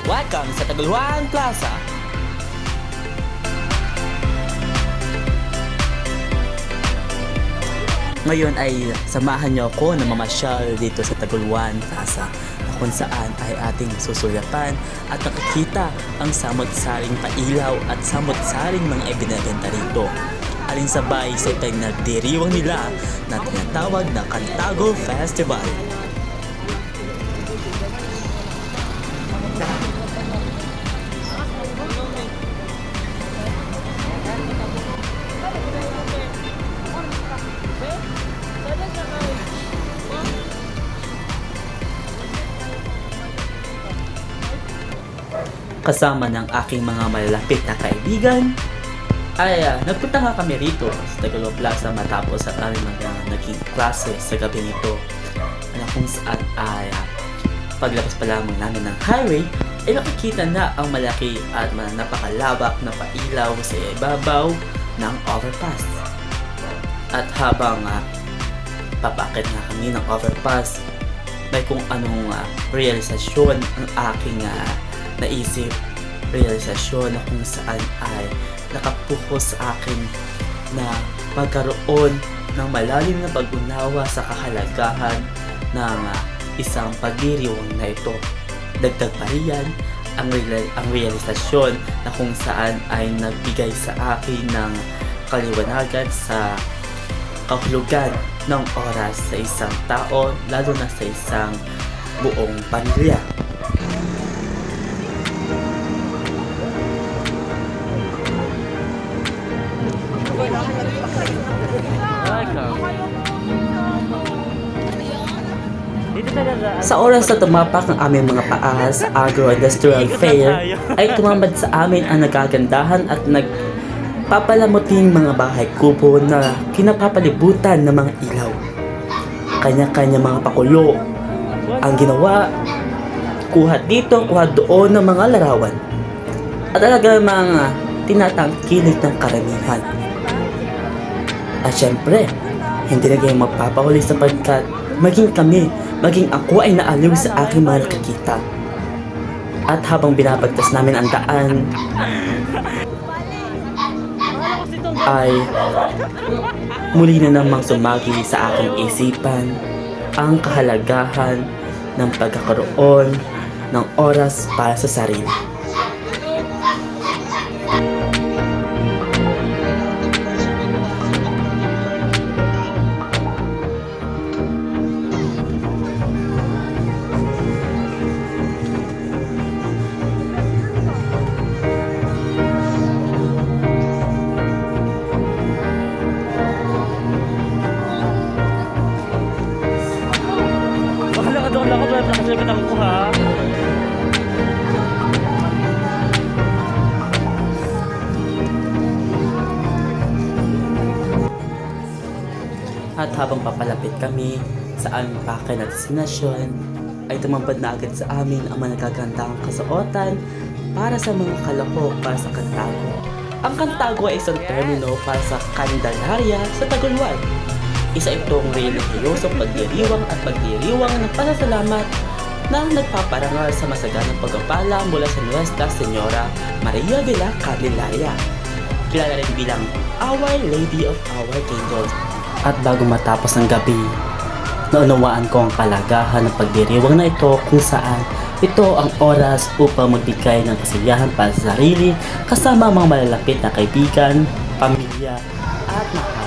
Welcome sa Taguluan Plaza. Ngayon ay samahan niyo ako na mamasyal dito sa Taguluan Plaza na kung saan ay ating susulyapan at nakikita ang samot-saring pailaw at samot-saring mga ibinebenta rito. Alinsabay sa pinagdiriwang nila na tinatawag na Cantago Festival. Kasama ng aking mga malalapit na kaibigan ay nagpunta nga kami rito sa Taguluan Plaza matapos at aming mga naging klase sa gabi nito na kung saan ay paglabas pa lamang namin ng highway ay nakikita na ang malaki at napakalawak na pailaw sa ibabaw ng overpass. At habang papakit nga kami ng overpass, may kung anong realisasyon ang aking naisip, realisasyon na kung saan ay nakapuhos sa akin na magkaroon ng malalim na pag-unawa sa kahalagahan ng isang pagdiriwang na ito. Dagdag pa riyan ang realisasyon na kung saan ay nagbigay sa akin ng kaliwanagan sa kahulugan ng oras sa isang tao, lalo na sa isang buong pamilya. Sa oras na tumapak ang aming mga paa sa Agro-Industrial Fair, ay tumambad sa amin ang nagagandahan at nagpapalamuting mga bahay kubo na kinapapalibutan ng mga ilaw. Kanya-kanya mga pakulo ang ginawa, kuha dito, kuha doon ng mga larawan. At talaga mga tinatangkilik ng karamihan. At syempre, hindi na kayo magpapahuli sapagkat maging kami, maging ako ay naaliw sa aking mga nakikita. At habang binabagtas namin ang daan, ay muli na namang sumagi sa aking isipan ang kahalagahan ng pagkakaroon ng oras para sa sarili. At habang papalapit kami sa aming pakay na destinasyon, ay tumambad na agad sa amin ang mga nagagandang kasuotan para sa mga kalahok para sa Cantago. Ang Cantago ay isang termino para sa Candelaria sa Taguluan. Isa itong relihiyosong pagdiriwang at pagdiriwang ng pasasalamat na nagpaparangal sa masaganang pagpapala mula sa Nuestra Señora Maria de la Candelaria, kilala rin bilang Our Lady of Our Angels. At bago matapos ang gabi, naunawaan ko ang kalagahan ng pagdiriwang na ito kung saan ito ang oras upang magbigay ng kasiyahan para sa sarili kasama ang mga malalapit na kaibigan, pamilya at mga